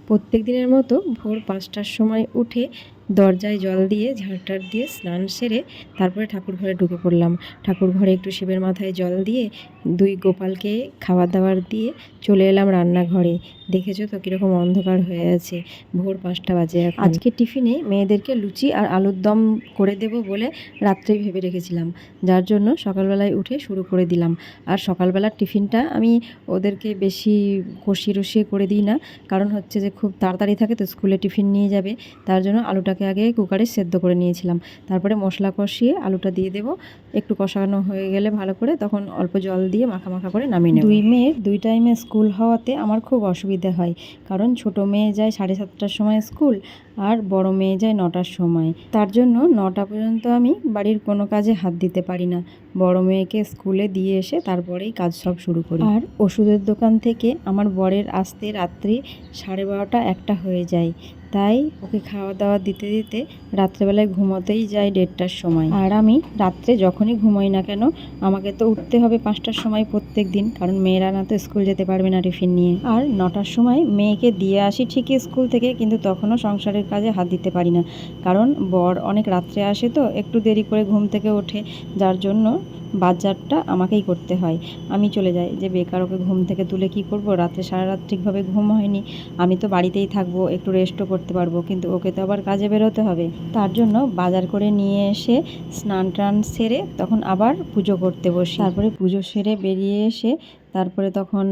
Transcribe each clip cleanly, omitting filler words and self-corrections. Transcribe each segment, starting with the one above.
প্রত্যেক দিনের মতো ভোর 5টার সময় উঠে দরজায় জল দিয়ে ঝাড়টার দিয়ে স্নান সেরে তারপরে ঠাকুর ঘরে ঢুকে পড়লাম। ঠাকুর ঘরে একটু শিবের মাথায় জল দিয়ে 2 গোপালকে খাবার দাবার দিয়ে চলে এলাম রান্নাঘরে। দেখেছো তো কীরকম অন্ধকার হয়ে আছে, ভোর 5টা বাজে। আজকে টিফিনে মেয়েদেরকে লুচি আর আলুর দম করে দেব বলে রাত্রেই ভেবে রেখেছিলাম, যার জন্য সকালবেলায় উঠে শুরু করে দিলাম। আর সকালবেলার টিফিনটা আমি ওদেরকে বেশি কষিয়ে রসিয়ে করে দিই না, কারণ হচ্ছে যে খুব তাড়াতাড়ি থাকে তো, স্কুলে টিফিন নিয়ে যাবে। তার জন্য আলুটাকে আগে কুকারে সেদ্ধ করে নিয়েছিলাম, তারপরে মশলা কষিয়ে আলুটা দিয়ে দেবো। একটু কষানো হয়ে গেলে ভালো করে তখন অল্প জল দিয়ে মাখা মাখা করে নামিয়ে নেব। 2 মেয়ের 2 টাইমে স্কুল হওয়াতে আমার খুব অসুবিধা হয়, কারণ ছোট মেয়ে যায় 7:30টার সময় স্কুল আর বড় মেয়ে যায় 9টার সময়। তার জন্য 9টা পর্যন্ত আমি বাড়ির কোনো কাজে হাত দিতে পারি না। বড় মেয়েকে স্কুলে দিয়ে এসে তারপরেই কাজ সব শুরু করি। আর ওষুধের দোকান থেকে আমার বরের আসতে রাত্রি 12:30 1টা হয়ে যায়, তাই ওকে খাওয়া দাওয়া দিতে দিতে রাত্রেবেলায় ঘুমোতেই যায় 1:30টার সময়। আর আমি রাত্রে যখনই ঘুমোই না কেন আমাকে তো উঠতে হবে 5টার সময় প্রত্যেক দিন, কারণ মেয়েরা না তো স্কুল যেতে পারবে না টিফিন নিয়ে। আর 9টার সময় মেয়েকে দিয়ে আসি ঠিকই স্কুল থেকে, কিন্তু তখনও সংসারের কাজে হাত দিতে পারি না, কারণ বর অনেক রাত্রে আসে তো একটু দেরি করে ঘুম থেকে ওঠে, যার জন্য বাজারটা আমাকেই করতে হয়। আমি চলে যাই যে বেকার ওকে ঘুম থেকে তুলে কি করব, রাত্রে সারা রাত ঠিকভাবে ঘুম হয়নি, আমি তো বাড়িতেই থাকবো, একটু রেস্টও করতে পারবো, কিন্তু ওকে তো আবার কাজে বেরোতে হবে। তার জন্য বাজার করে নিয়ে এসে স্নান টান সেরে তখন আবার পুজো করতে বসি। তারপরে পুজো সেরে বেরিয়ে এসে তারপরে তখন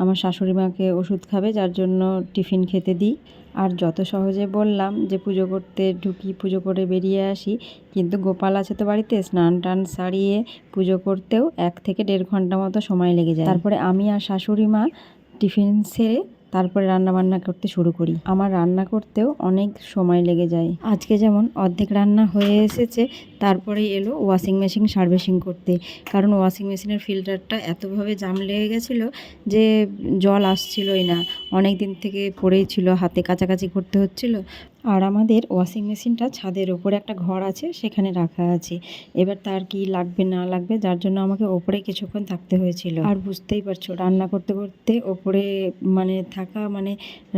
আমার শাশুড়ি মাকে ওষুধ খাবে, যার জন্য টিফিন খেতে দিই। আর যত সহজে বললাম যে পুজো করতে ঢুকি, পুজো করে বেরিয়ে আসি, কিন্তু গোপাল আছে তো বাড়িতে, স্নান টান সারিয়ে পুজো করতেও 1 থেকে 1.5 ঘন্টা মতো সময় লেগে যায়। তারপরে আমি আর শাশুড়ি মা টিফিন সেরে তারপরে রান্নাবান্না করতে শুরু করি। আমার রান্না করতেও অনেক সময় লেগে যায়। আজকে যেমন অর্ধেক রান্না হয়ে এসেছে, তারপরে এলো ওয়াশিং মেশিন সার্ভিসিং করতে, কারণ ওয়াশিং মেশিনের ফিল্টারটা এতভাবে জাম লেগে গেছিলো যে জল আসছিলই না, অনেক দিন থেকে পড়েই ছিল, হাতে কাচাকাচি করতে হচ্ছিল। আর আমাদের ওয়াশিং মেশিনটা ছাদের ওপরে একটা ঘর আছে, সেখানে রাখা আছে। এবার তার কি লাগবে না লাগবে, যার জন্য আমাকে ওপরে কিছুক্ষণ থাকতে হয়েছিল। আর বুঝতেই পারছো রান্না করতে করতে ওপরে থাকা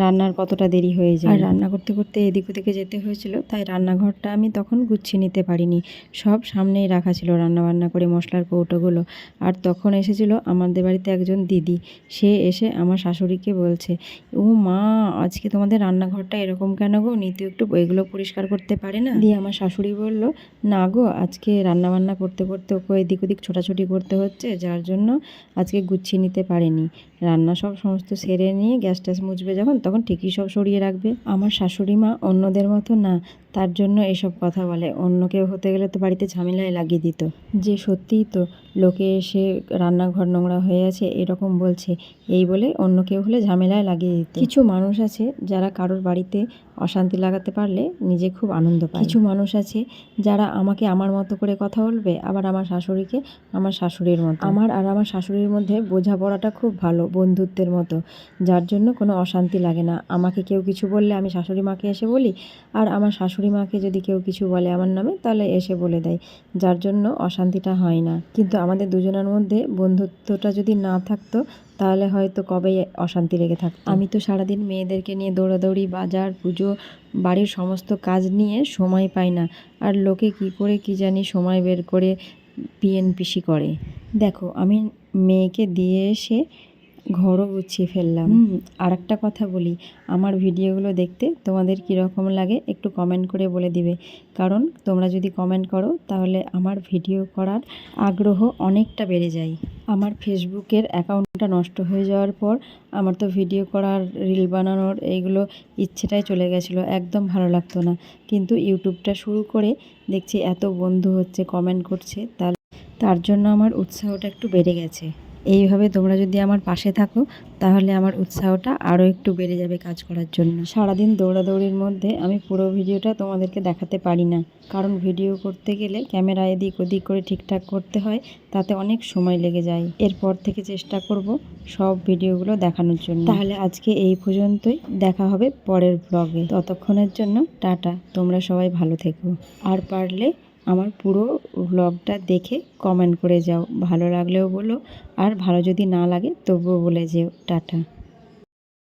রান্নার কতটা দেরি হয়ে যায়। আর রান্না করতে করতে এদিক ওদিকে যেতে হয়েছিল, তাই রান্নাঘরটা আমি তখন গুছিয়ে নিতে পারিনি, সব সামনেই রাখা ছিল রান্নাবান্না করে মশলার কৌটোগুলো। আর তখন এসেছিল আমাদের বাড়িতে একজন দিদি, সে এসে আমার শাশুড়িকে বলছে, ও মা, আজকে তোমাদের রান্নাঘরটা এরকম কেন গো, নিতু একটু এগুলো পরিষ্কার করতে পারে না? দিয়ে আমার শাশুড়ি বলল, না গো, আজকে রান্নাবান্না করতে করতে ওকে এদিক ওদিক ছোটাছুটি করতে হচ্ছে, যার জন্য আজকে গুছিয়ে নিতে পারেনি। রান্না সমস্ত সেরে নিয়ে গ্যাস ট্যাস মুছবে যখন, তখন ঠিকই সব সরিয়ে রাখবে। আমার শাশুড়ি মা অন্যদের মতো না, তার জন্য এসব কথা বলে। অন্য কেউ হতে গেলে তো বাড়িতে ঝামেলায় লাগিয়ে দিত, যে সত্যিই তো লোকে এসে রান্নাঘর নোংরা হয়ে আছে এরকম বলছে, এই বলে অন্য কেউ হলে ঝামেলায় লাগিয়ে দিত। কিছু মানুষ আছে যারা কারোর বাড়িতে অশান্তি লাগাতে পারলে নিজে খুব আনন্দ পায়। কিছু মানুষ আছে যারা আমাকে আমার মতো করে কথা বলবে, আবার আমার শাশুড়িকে আমার শাশুড়ির মতো। আমার আর আমার শাশুড়ির মধ্যে বোঝাপড়াটা খুব ভালো, বন্ধুত্বের মতো, যার জন্য কোনো অশান্তি লাগে না। আমাকে কেউ কিছু বললে আমি শাশুড়ি মাকে এসে বলি, আর আমার শাশুড়ি মাকে যদি কেউ কিছু বলে আমার নামে, তাহলে এসে বলে দেয়, যার জন্য অশান্তিটা হয় না। কিন্তু আমাদের দুজনের মধ্যে বন্ধুত্বটা যদি না থাকতো, তাহলে হয়তো কবেই অশান্তি লেগে থাকতো। আমি তো সারাদিন মেয়েদেরকে নিয়ে দৌড়াদৌড়ি, বাজার, পুজো, বাড়ির সমস্ত কাজ নিয়ে সময় পাই না। আর লোকে কি করে কি জানি সময় বের করে পিএনপিসি করে। দেখো, আমি মেয়েকে দিয়ে এসে ঘরও গুছিয়ে ফেললাম। আর একটা কথা বলি, আমার ভিডিওগুলো দেখতে তোমাদের কীরকম লাগে একটু কমেন্ট করে বলে দিবে, কারণ তোমরা যদি কমেন্ট করো তাহলে আমার ভিডিও করার আগ্রহ অনেকটা বেড়ে যায়। আমার ফেসবুকের অ্যাকাউন্টটা নষ্ট হয়ে যাওয়ার পর আমার তো ভিডিও করার, রিল বানানোর এইগুলো ইচ্ছেটাই চলে গেছিলো, একদম ভালো লাগতো না। কিন্তু ইউটিউবটা শুরু করে দেখছি এত বন্ধু হচ্ছে, কমেন্ট করছে, তার জন্য আমার উৎসাহটা একটু বেড়ে গেছে। এইভাবে তোমরা যদি আমার পাশে থাকো তাহলে আমার উৎসাহটা আরও একটু বেড়ে যাবে কাজ করার জন্য। সারাদিন দৌড়াদৌড়ির মধ্যে আমি পুরো ভিডিওটা তোমাদেরকে দেখাতে পারি না, কারণ ভিডিও করতে গেলে ক্যামেরা এদিক ওদিক করে ঠিকঠাক করতে হয়, তাতে অনেক সময় লেগে যায়। এরপর থেকে চেষ্টা করব সব ভিডিওগুলো দেখানোর জন্য। তাহলে আজকে এই পর্যন্তই, দেখা হবে পরের ব্লগে। ততক্ষণের জন্য টাটা, তোমরা সবাই ভালো থেকো। আর পারলে আমার পুরো ব্লগটা দেখে কমেন্ট করে যাও, ভালো লাগলেও বলো, আর ভালো যদি না লাগে তবুও বলে যেও। টাটা।